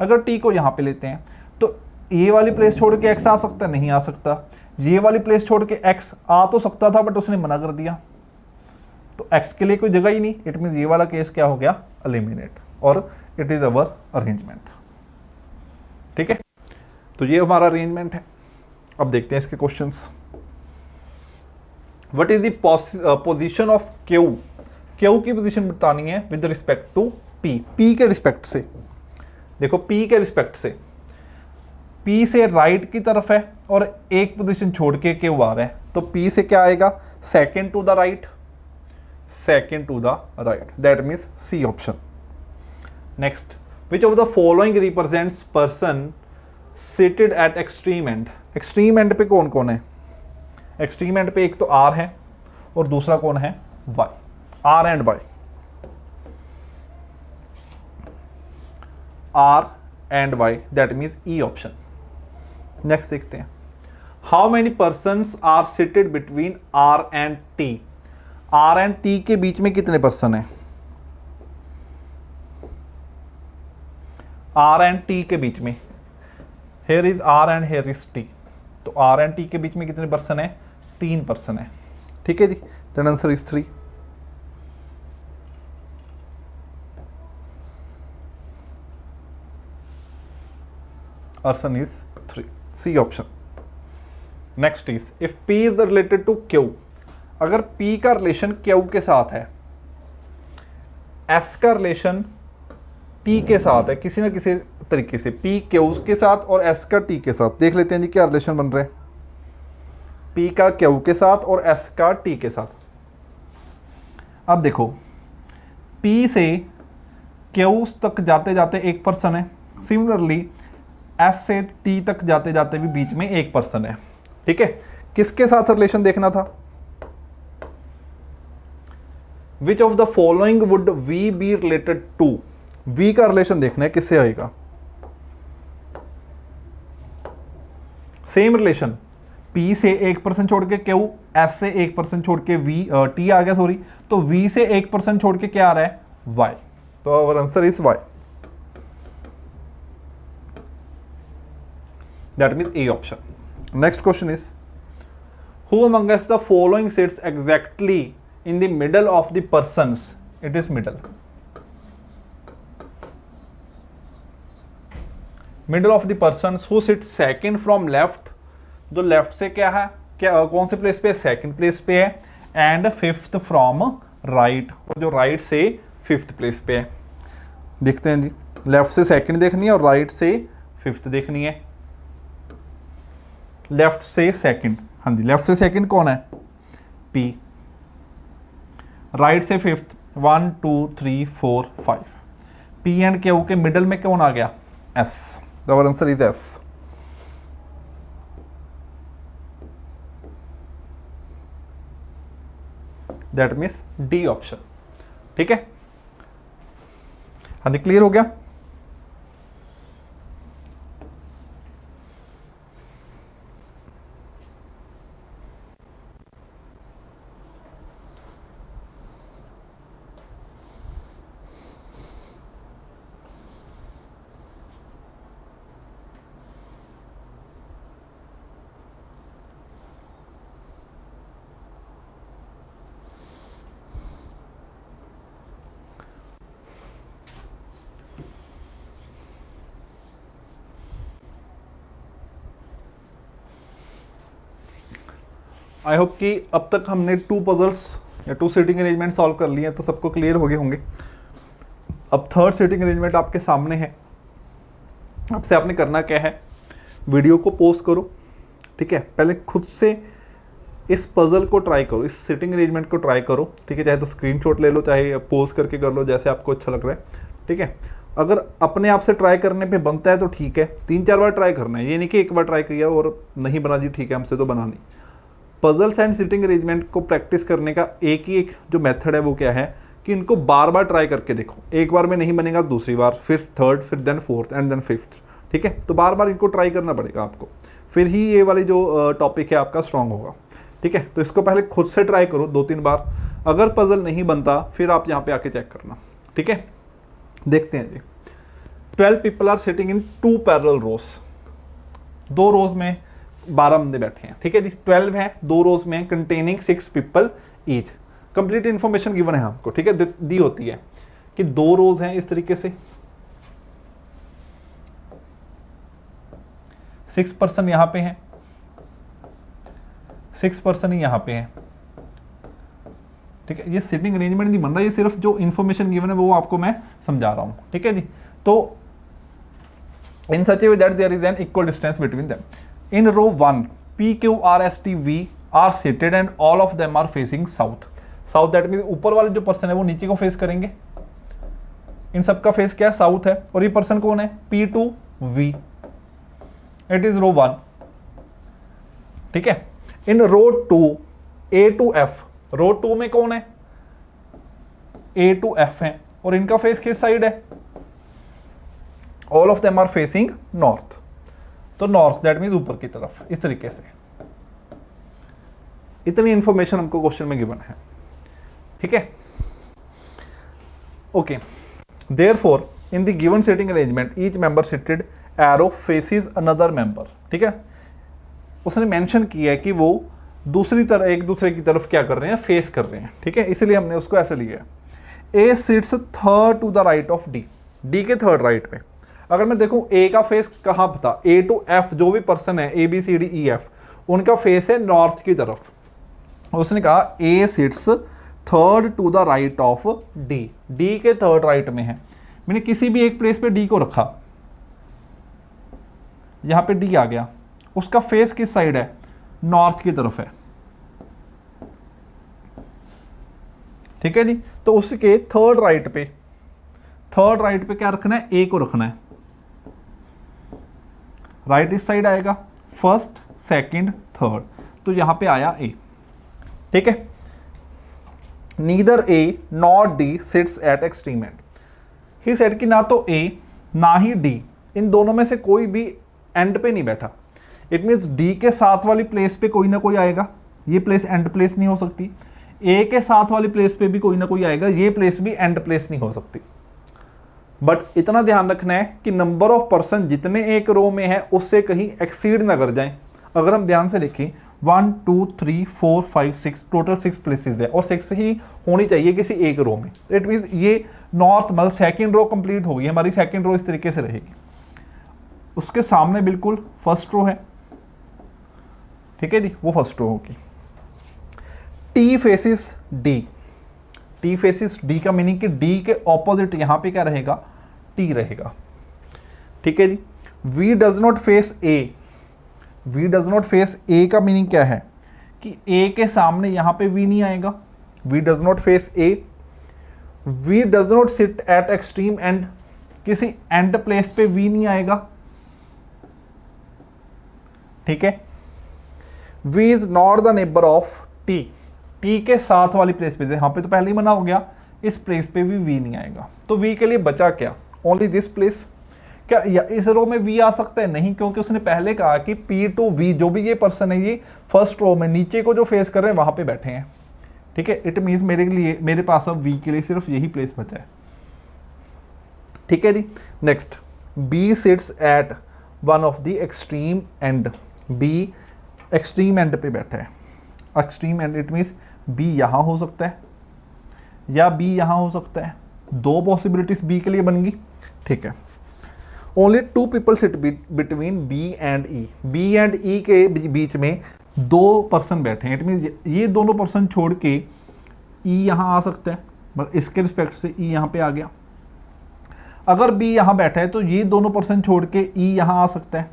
अगर टी को यहां पे लेते हैं तो ये वाली प्लेस छोड़ के एक्स आ सकता है, नहीं आ सकता। ये वाली प्लेस छोड़ के एक्स आ तो सकता था बट उसने मना कर दिया, तो एक्स के लिए कोई जगह ही नहीं। इट मीन्स ये वाला केस क्या हो गया, एलिमिनेट, और इट इज अवर अरेंजमेंट। ठीक है, तो ये हमारा अरेंजमेंट है। अब देखते हैं इसके questions. What is the position of Q. Q की पोजीशन बतानी है with respect to P. P के रिस्पेक्ट से देखो, पी के रिस्पेक्ट से, पी से राइट की तरफ है और एक पोजीशन छोड़ के क्यू आ रहा है, तो पी से क्या आएगा, second to the right, second to the right, that means C option. Next, which of the following represents person seated at extreme end. Extreme end पे कौन कौन है, एक्सट्रीम एंड पे एक तो आर है और दूसरा कौन है, Y, R and Y, R and Y, that means E option. Next देखते हैं, how many persons are seated between R and T, R and T के बीच में कितने पर्सन हैं, आर एंड टी के बीच में, here is R and here is T, तो आर एंड टी के बीच में कितने पर्सन है, 3 पर्सन है, ठीक है जी, then answer is 3। Answer is 3, C option. Next is if P is related to Q, अगर P का रिलेशन Q के साथ है, S का रिलेशन T के साथ है किसी ना किसी तरीके से, P Q के साथ और S का T के साथ, देख लेते हैं जी क्या रिलेशन बन रहे हैं, P का Q के साथ और S का T के साथ। अब देखो P से Q तक जाते जाते एक पर्सन है, सिमिलरली S से T तक जाते जाते भी बीच में एक पर्सन है, ठीक है। किसके साथ रिलेशन देखना था, which of the following would V be related to, V का रिलेशन देखना है किससे आएगा, सेम रिलेशन, P से एक पर्सन छोड़ के Q, S से एक पर्सन छोड़ के T आ गया सॉरी, तो V से एक पर्सन छोड़ के क्या आ रहा है, Y, तो our answer is Y, that means A option. Next question is who among us the following sits exactly in the middle of the persons, it is middle, middle of the persons who sit second from left, जो लेफ्ट से क्या है, क्या कौन से प्लेस पे, सेकंड प्लेस पे है, एंड फिफ्थ फ्रॉम राइट, और जो राइट से फिफ्थ प्लेस पे है। देखते हैं जी, लेफ्ट से सेकंड देखनी है और राइट से फिफ्थ देखनी है, लेफ्ट से सेकंड, हाँ जी लेफ्ट से सेकंड कौन है, P, राइट से फिफ्थ 1 2 3 4 5, P एंड Q के मिडल में कौन आ गया, S, our answer is S। That means D option, ठीक है। हाँ जी क्लियर हो गया। आई होप कि अब तक हमने 2 पजल्स या 2 सीटिंग अरेंजमेंट सॉल्व कर लिए हैं, तो सबको क्लियर हो गए होंगे। अब थर्ड सीटिंग अरेंजमेंट आपके सामने है। आपसे आपने करना क्या है, वीडियो को पॉज करो, ठीक है, पहले खुद से इस पजल को ट्राई करो, इस सीटिंग अरेंजमेंट को ट्राई करो, ठीक है, चाहे तो स्क्रीनशॉट ले लो, चाहे पॉज करके कर लो, जैसे आपको अच्छा लग रहा है, ठीक है। अगर अपने आप से ट्राई करने पे बनता है तो ठीक है, 3-4 बार ट्राई करना है, ये नहीं कि एक बार ट्राई किया और नहीं बना जी ठीक है हमसे तो बना नहीं। पजल्स एंड सीटिंग अरेंजमेंट को प्रैक्टिस करने का एक जो मेथड है वो क्या है कि इनको बार बार ट्राई करके देखो, एक बार में नहीं बनेगा दूसरी बार, फिर थर्ड, फिर then fourth and then fifth, ठीक है। तो बार बार इनको ट्राई करना पड़ेगा आपको, फिर ही ये वाली जो टॉपिक है आपका स्ट्रांग होगा, ठीक है। तो इसको पहले खुद से ट्राई करो 2-3 बार, अगर पजल नहीं बनता फिर आप यहाँ पे आके चेक करना, ठीक है। देखते हैं जी, 12 people are sitting in 2 parallel rows, 2 rows में 12 बंदे बैठे हैं, ठीक है जी। 12 है, 2 रोज में, containing 6 people each. Complete information given है आपको, ठीक है, दी होती है कि 2 रोज हैं इस तरीके से, 6 पर्सन यहां पे हैं, 6 पर्सन ही यहां पे हैं, ठीक है। ये सिटिंग अरेंजमेंट नहीं बन रहा, ये सिर्फ जो इन्फॉर्मेशन गिवन है वो आपको मैं समझा रहा हूं, ठीक है जी। तो in such a way that there is an equal distance between them. In row 1, P, Q, R, S, T, V are seated and all of them are facing south. South that means ऊपर वाले जो पर्सन है वो नीचे को फेस करेंगे, इन सब का फेस क्या है, साउथ है, और ये पर्सन कौन है, P2V। इट इज रो 1, ठीक है। इन रो 2 A to F, रो 2 में कौन है, A to F है और इनका फेस किस साइड है, all of them are facing north, तो नॉर्थ दैट मीन्स ऊपर की तरफ। इस तरीके से इतनी इंफॉर्मेशन हमको क्वेश्चन में गिवन है, ठीक है। Okay, therefore in the given seating arrangement each member seated a row faces another member, ठीक है। उसने मेंशन किया है कि वो दूसरी तरफ एक दूसरे की तरफ क्या कर रहे हैं, फेस कर रहे हैं, ठीक है, इसलिए हमने उसको ऐसे लिया है। A sits third to the right of D, D के थर्ड राइट पे। अगर मैं देखूं ए का फेस कहाँ था, ए टू एफ जो भी पर्सन है A B C D E F, उनका फेस है नॉर्थ की तरफ। उसने कहा A sits third to the right of D, D के थर्ड राइट में है। मैंने किसी भी एक प्लेस पे डी को रखा, यहां पे डी आ गया, उसका फेस किस साइड है, नॉर्थ की तरफ है, ठीक है जी। तो उसके थर्ड राइट पे क्या रखना है, ए को रखना है, राइट इस साइड आएगा, फर्स्ट सेकंड थर्ड, तो यहां पे आया ए, ठीक है। Neither A not D seats eight extreme and, he said कि ना तो ए ना ही डी, इन दोनों में से कोई भी एंड पे नहीं बैठा। इट मीन्स डी के साथ वाली प्लेस पे कोई ना कोई आएगा, ये प्लेस एंड प्लेस नहीं हो सकती। ए के साथ वाली प्लेस पे भी कोई ना कोई आएगा, ये प्लेस भी एंड प्लेस नहीं हो सकती। बट इतना ध्यान रखना है कि नंबर ऑफ पर्सन जितने एक रो में है उससे कहीं एक्सीड ना कर जाए। अगर हम ध्यान से देखें 1 2 3 4 5 6 टोटल 6 प्लेसेस है और 6 ही होनी चाहिए किसी एक रो में। इट मीन्स ये नॉर्थ मतलब सेकेंड रो कंप्लीट होगी, हमारी सेकेंड रो इस तरीके से रहेगी। उसके सामने बिल्कुल फर्स्ट रो है, ठीक है जी, वो फर्स्ट रो होगी। T faces D, T faces D का मीनिंग कि डी के ऑपोजिट यहां पे क्या रहेगा, टी रहेगा, ठीक है जी। V does not face A, V does not face A का मीनिंग क्या है कि ए के सामने यहां पे वी नहीं आएगा, V does not face A. V does not sit at extreme end, किसी एंड प्लेस पे वी नहीं आएगा, ठीक है। V is not the neighbour of T, T के साथ वाली प्लेस पे, यहां पे तो पहले ही मना हो गया, इस प्लेस पे भी वी नहीं आएगा। तो वी के लिए बचा क्या, ओनली दिस प्लेस। क्या या इस रो में वी आ सकता है, नहीं, क्योंकि उसने पहले कहा कि पी टू वी जो भी ये पर्सन है ये फर्स्ट रो में नीचे को जो फेस कर रहे हैं वहां पे बैठे हैं, ठीक है। इट मीन्स मेरे पास अब वी के लिए सिर्फ यही प्लेस बचा है, ठीक है जी। Next, B sits at one of the extreme end, B extreme end पे बैठा है। Extreme end it means B यहां हो सकता है या बी यहां हो सकता है, दो पॉसिबिलिटीज बी के लिए बन गई, ठीक है। Only 2 people sit between B and E, B and E के बीच में 2 पर्सन बैठे हैं। इट मीन्स ये दोनों पर्सन छोड़ के ई यहां आ सकता है, बस इसके रिस्पेक्ट से ई यहां पे आ गया। अगर बी यहां बैठा है तो ये दोनों पर्सन छोड़ के ई यहां आ सकता है,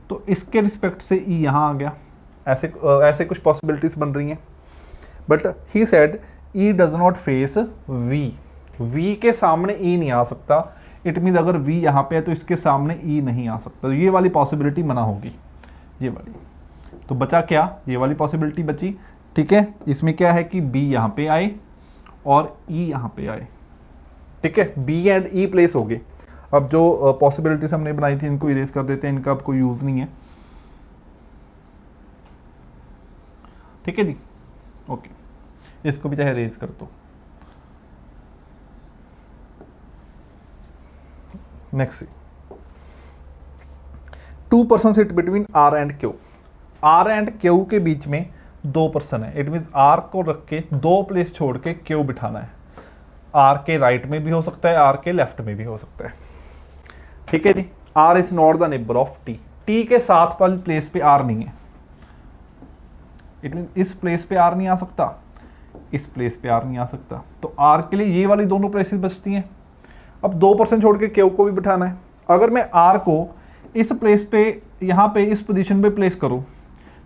तो इसके रिस्पेक्ट से ई यहां आ गया। ऐसे कुछ पॉसिबिलिटीज बन रही हैं। But he said E does not face V, V के सामने ई नहीं आ सकता। इट मीन्स अगर वी यहाँ पे है तो इसके सामने ई नहीं आ सकता, तो ये वाली पॉसिबिलिटी मना होगी, ये वाली। तो बचा क्या, ये वाली पॉसिबिलिटी बची, ठीक है। इसमें क्या है कि बी यहाँ पे आए और ई यहाँ पे आए, ठीक है, बी एंड ई प्लेस हो गए। अब जो पॉसिबिलिटीज हमने बनाई थी इनको इरेज कर देते हैं, इनका अब कोई यूज नहीं है, ठीक है जी। ओके, इसको भी चाहे इरेज कर दो। Next, 2 person sit between R and Q, R and Q के बीच में 2 पर्सन है। इट मीन्स आर को रख के 2 प्लेस छोड़ के क्यू बिठाना है। आर के राइट में भी हो सकता है, आर के लेफ्ट में भी हो सकता है, ठीक है जी। R is not the neighbour of T, T के साथ वाली प्लेस पे आर नहीं है। इट मीन इस प्लेस पे आर नहीं आ सकता, इस प्लेस पे आर नहीं आ सकता, तो आर के लिए ये वाली दोनों प्लेसेस बचती हैं। अब 2 पर्सन छोड़ के क्यू को भी बिठाना है। अगर मैं आर को इस प्लेस पे यहाँ पे इस पोजीशन पे प्लेस करूँ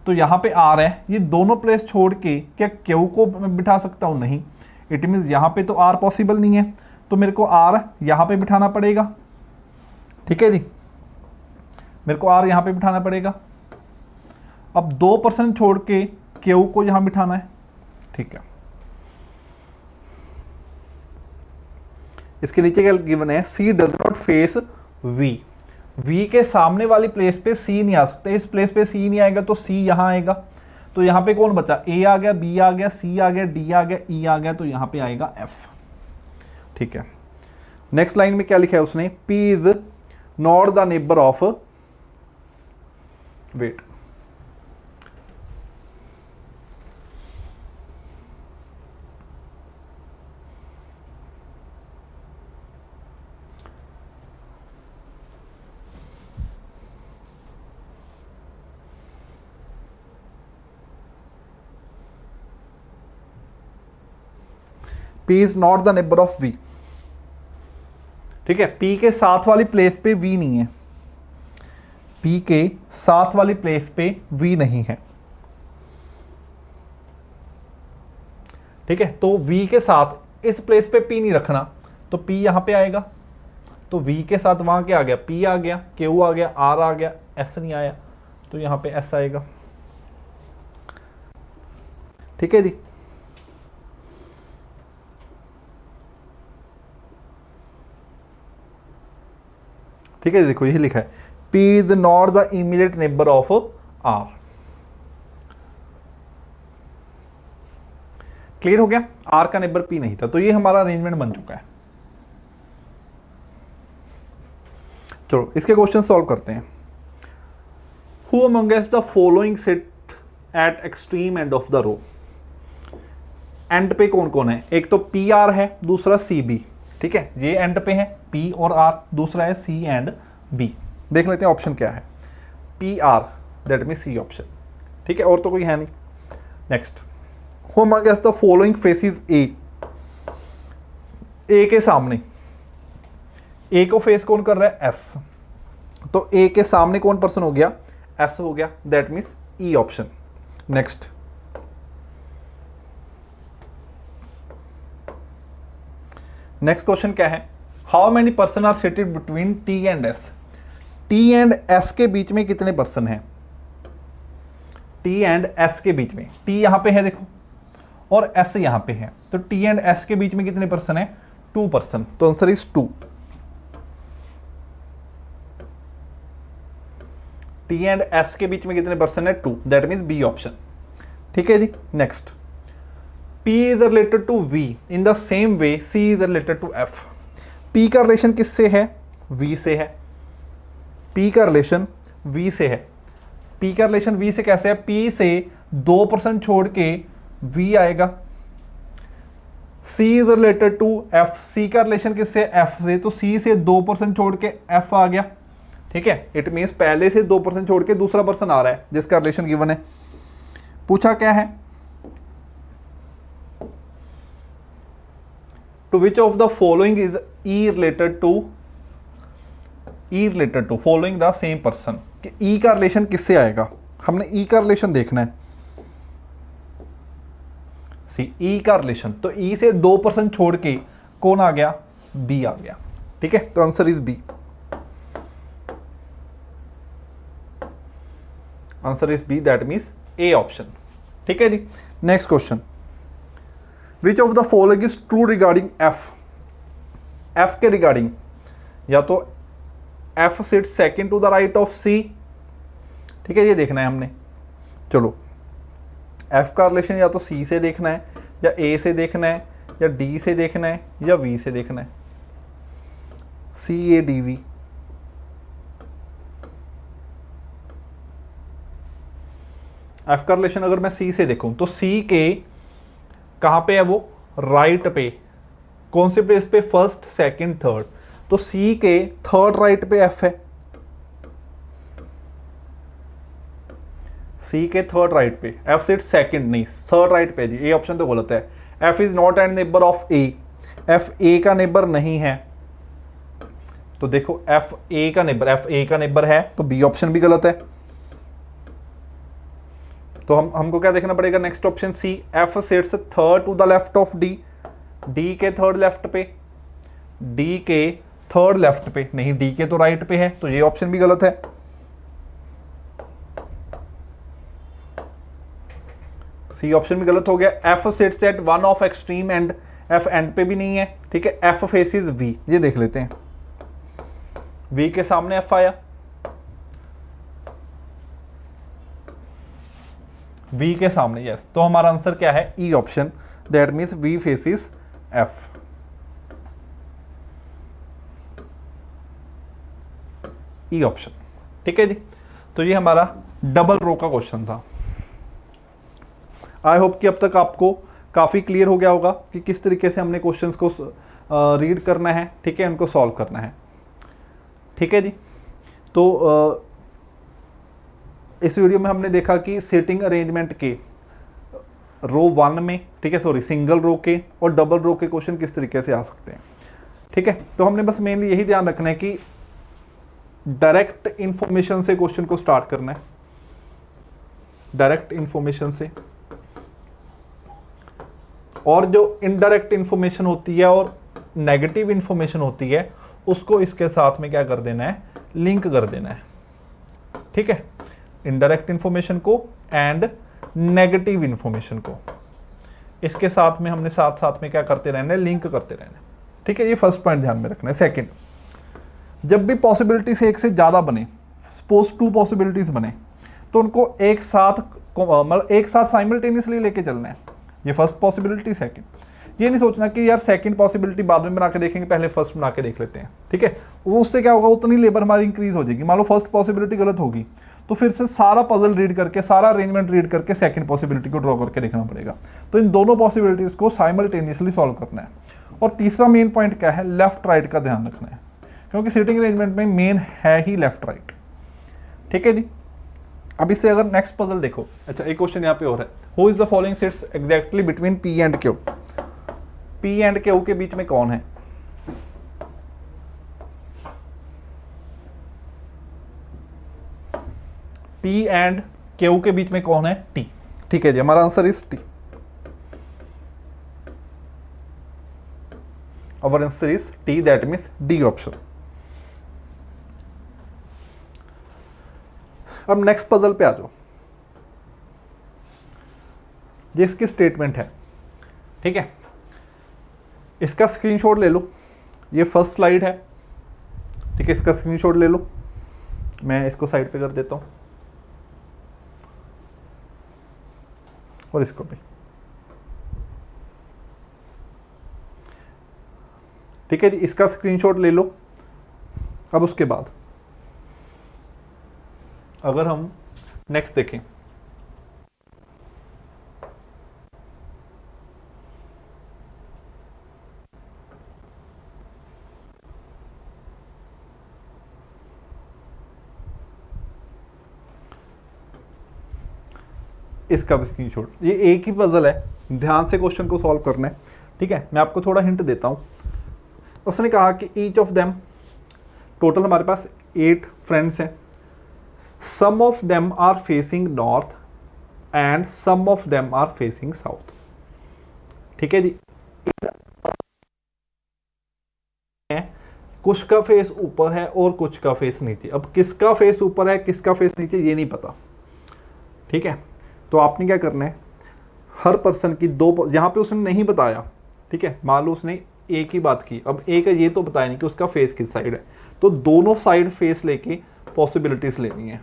तो यहाँ पे आर है, ये दोनों प्लेस छोड़ के क्या क्यू को मैं बिठा सकता हूँ, नहीं। इट मीन्स यहाँ पे तो आर पॉसिबल नहीं है, तो मेरे को आर यहाँ पे बिठाना पड़ेगा, ठीक है जी, मेरे को आर यहाँ पे बिठाना पड़ेगा। अब 2% छोड़ के क्यू को यहां बिठाना है, ठीक है। इसके नीचे क्या गिवन है, C does not face V, V के सामने वाली प्लेस पे सी नहीं आ सकता, इस प्लेस पे सी नहीं आएगा तो सी यहां आएगा, तो यहां पे कौन बचा, ए आ गया, बी आ गया, सी आ गया, डी आ गया, ई आ गया, तो यहां पे आएगा एफ, ठीक है। नेक्स्ट लाइन में क्या लिखा है उसने, P is not the neighbour of, wait, P is not the neighbour of V, ठीक है। P के साथ वाली प्लेस पे V नहीं है, P के साथ वाली प्लेस पे V नहीं है, ठीक है। तो V के साथ इस प्लेस पे P नहीं रखना, तो P यहां पे आएगा, तो V के साथ वहां क्या आ गया, P आ गया, Q आ गया, R आ गया, S नहीं आया, तो यहां पे S आएगा, ठीक है जी। ठीक है, देखो यही लिखा है, P is not the immediate neighbour of R। Clear हो गया, R का नेबर P नहीं था, तो ये हमारा अरेंजमेंट बन चुका है। चलो इसके क्वेश्चन सॉल्व करते हैं। Who amongst the following sit at extreme end of the row, end पे कौन कौन है, एक तो पी आर है, दूसरा सी बी, ठीक है, ये एंड पे है P और R, दूसरा है C एंड B। देख लेते हैं ऑप्शन क्या है, P R, that mean C option, ठीक है, और तो कोई है नहीं। Next, who amongst the following faces A के सामने, ए को फेस कौन कर रहा है, S, तो ए के सामने कौन पर्सन हो गया, S हो गया, that means E option. Next, next question क्या है, how many person are seated between T and S, T and S के बीच में कितने पर्सन हैं, T एंड S के बीच में, T यहां पे है देखो और S यहां पे है, तो T एंड S के बीच में कितने पर्सन है, 2 पर्सन, तो answer is 2। T and S के बीच में कितने पर्सन है, 2, दैट मीन्स B ऑप्शन, ठीक है जी। Next, P is related to V in the same way C is related to F। P का रिलेशन किससे है, V से है, P का रिलेशन V से है, P का रिलेशन V से कैसे है, P से 2% छोड़ के V आएगा, C is related to F, C का रिलेशन किससे, F से, तो C से 2% छोड़ के F आ गया, ठीक है। इट मीन्स पहले से 2% छोड़ के दूसरा पर्सन आ रहा है जिसका रिलेशन गिवन है। पूछा क्या है, to which of the following is E related to following the same person, कि E का रिलेशन किससे आएगा, हमने E का रिलेशन देखना है, सी E का रिलेशन, तो E से 2% छोड़ के कौन आ गया, B आ गया, ठीक है, तो answer is B, answer is B, that means A option, ठीक है जी। Next question, which of the following is true regarding F, F के रिगार्डिंग, या तो F sit second to the right of C, ठीक है, ये देखना है हमने। चलो F का रिलेशन या तो C से देखना है, या A से देखना है, या D से देखना है, या V से देखना है, CADV। F का रिलेशन अगर मैं C से देखूं तो C के कहां पे है वो, राइट पे, कौन से प्लेस पे, फर्स्ट सेकंड थर्ड, तो C के थर्ड राइट पे F है, C के थर्ड राइट पे, F सिट सेकंड नहीं, थर्ड राइट पे जी, ए ऑप्शन तो गलत है। F is not and neighbour of A, F A का नेबर नहीं है, तो देखो F A का नेबर है, तो B ऑप्शन भी गलत है। तो हमको क्या देखना पड़ेगा, next option C, F sits third to the left of D, D के थर्ड लेफ्ट पे, D के थर्ड लेफ्ट पे नहीं, D के तो राइट पे है, तो ये ऑप्शन भी गलत है। सी ऑप्शन भी गलत हो गया। F seats at one of extreme and, F and पे भी नहीं है, ठीक है। एफ फेसिस वी, ये देख लेते हैं, वी के सामने एफ आया, वी के सामने यस, तो हमारा आंसर क्या है, E option, that means V faces F. E option, ठीक है जी। तो ये हमारा डबल रो का क्वेश्चन था। आई होप कि अब तक आपको काफ़ी क्लियर हो गया होगा कि किस तरीके से हमने क्वेश्चंस को रीड करना है, ठीक है, उनको सॉल्व करना है, ठीक है जी। तो इस वीडियो में हमने देखा कि सेटिंग अरेंजमेंट के रो 1 में, ठीक है, सॉरी सिंगल रो के और डबल रो के क्वेश्चन किस तरीके से आ सकते हैं, ठीक है। तो हमने बस मेनली यही ध्यान रखना है कि डायरेक्ट इंफॉर्मेशन से क्वेश्चन को स्टार्ट करना है, डायरेक्ट इंफॉर्मेशन से, और जो इनडायरेक्ट इंफॉर्मेशन होती है और नेगेटिव इंफॉर्मेशन होती है उसको इसके साथ में क्या कर देना है, लिंक कर देना है, ठीक है। इनडायरेक्ट इंफॉर्मेशन को एंड नेगेटिव इंफॉर्मेशन को इसके साथ में हमने साथ साथ में क्या करते रहना है, लिंक करते रहना है, ठीक है। ये फर्स्ट पॉइंट ध्यान में रखना है। सेकंड, जब भी पॉसिबिलिटीज एक से ज़्यादा बने, सपोज 2 पॉसिबिलिटीज बने, तो उनको एक साथ मतलब एक साथ साइमल्टेनियसली लेके चलना है। ये फर्स्ट पॉसिबिलिटी, सेकंड, ये नहीं सोचना कि यार सेकंड पॉसिबिलिटी बाद में बना के देखेंगे, पहले फर्स्ट बना के देख लेते हैं, ठीक है। वो उससे क्या होगा, उतनी लेबर हमारी इंक्रीज हो जाएगी। मान लो फर्स्ट पॉसिबिलिटी गलत होगी तो फिर से सारा पजल रीड करके, सारा अरेंजमेंट रीड करके सेकंड पॉसिबिलिटी को ड्रॉ करके देखना पड़ेगा। तो इन दोनों पॉसिबिलिटीज को साइमल्टेनियसली सॉल्व करना है। और तीसरा मेन पॉइंट क्या है, लेफ्ट राइट का ध्यान रखना है, क्योंकि सिटिंग अरेंजमेंट में मेन है ही लेफ्ट राइट, ठीक है जी। अब इससे अगर नेक्स्ट पजल देखो, अच्छा एक क्वेश्चन यहाँ पे और है, who is the following sits exactly between P and Q. P and Q के बीच में कौन है, पी एंड क्यू के बीच में कौन है, टी, ठीक है जी। हमारा answer is T, our answer is T, that means D option. अब नेक्स्ट पजल पे आ जाओ, ये इसकी स्टेटमेंट है, ठीक है। इसका स्क्रीनशॉट ले लो, ये फर्स्ट स्लाइड है, ठीक है। इसका स्क्रीनशॉट ले लो, मैं इसको साइड पे कर देता हूं और इसको भी, ठीक है जी। इसका स्क्रीनशॉट ले लो। अब उसके बाद अगर हम नेक्स्ट देखें, इसका भी स्क्रीनशॉट, ये एक ही पजल है, ध्यान से क्वेश्चन को सॉल्व करना है, ठीक है। मैं आपको थोड़ा हिंट देता हूं। उसने कहा कि ईच ऑफ देम, टोटल हमारे पास 8 फ्रेंड्स हैं, some of them are facing north and some of them are facing south, ठीक है जी। कुछ का फेस ऊपर है और कुछ का फेस नीचे। अब किसका फेस ऊपर है किसका फेस नीचे ये नहीं पता, ठीक है। तो आपने क्या करना है, हर पर्सन की दो, यहां पे उसने नहीं बताया, ठीक है, मान लो उसने ए की बात की, अब ए का ये तो बताया नहीं कि उसका फेस किस साइड है, तो दोनों साइड फेस लेके पॉसिबिलिटीज लेनी है।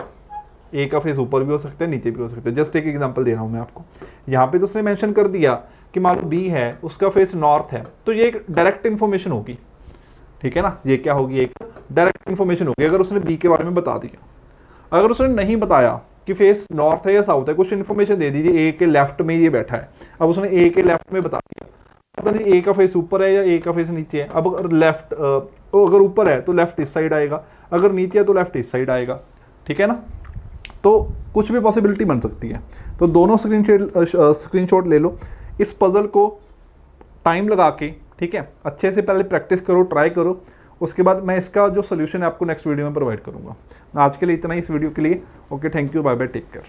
ए का फेस ऊपर भी हो सकता है नीचे भी हो सकता है। जस्ट एक एग्जांपल दे रहा हूं मैं आपको। यहाँ पे तो उसने मेंशन कर दिया कि मान लो बी है, उसका फेस नॉर्थ है, तो ये एक डायरेक्ट इन्फॉर्मेशन होगी, ठीक है ना। ये क्या होगी, एक डायरेक्ट इन्फॉर्मेशन होगी अगर उसने बी के बारे में बता दिया। अगर उसने नहीं बताया कि फेस नॉर्थ है या साउथ है, कुछ इन्फॉर्मेशन दे दीजिए, ए के लेफ्ट में ये बैठा है, अब उसने ए के लेफ्ट में बता दिया, पता नहीं ए का फेस ऊपर है या ए का फेस नीचे है। अब अगर लेफ्ट अगर ऊपर है तो लेफ्ट इस साइड आएगा, अगर नीचे है तो लेफ्ट इस साइड आएगा, ठीक है ना। तो कुछ भी पॉसिबिलिटी बन सकती है। तो दोनों स्क्रीनशॉट ले लो, इस पजल को टाइम लगा के, ठीक है, अच्छे से पहले प्रैक्टिस करो, ट्राई करो, उसके बाद मैं इसका जो सोल्यूशन है आपको नेक्स्ट वीडियो में प्रोवाइड करूंगा। आज के लिए इतना ही इस वीडियो के लिए। Okay, thank you, bye bye, take care.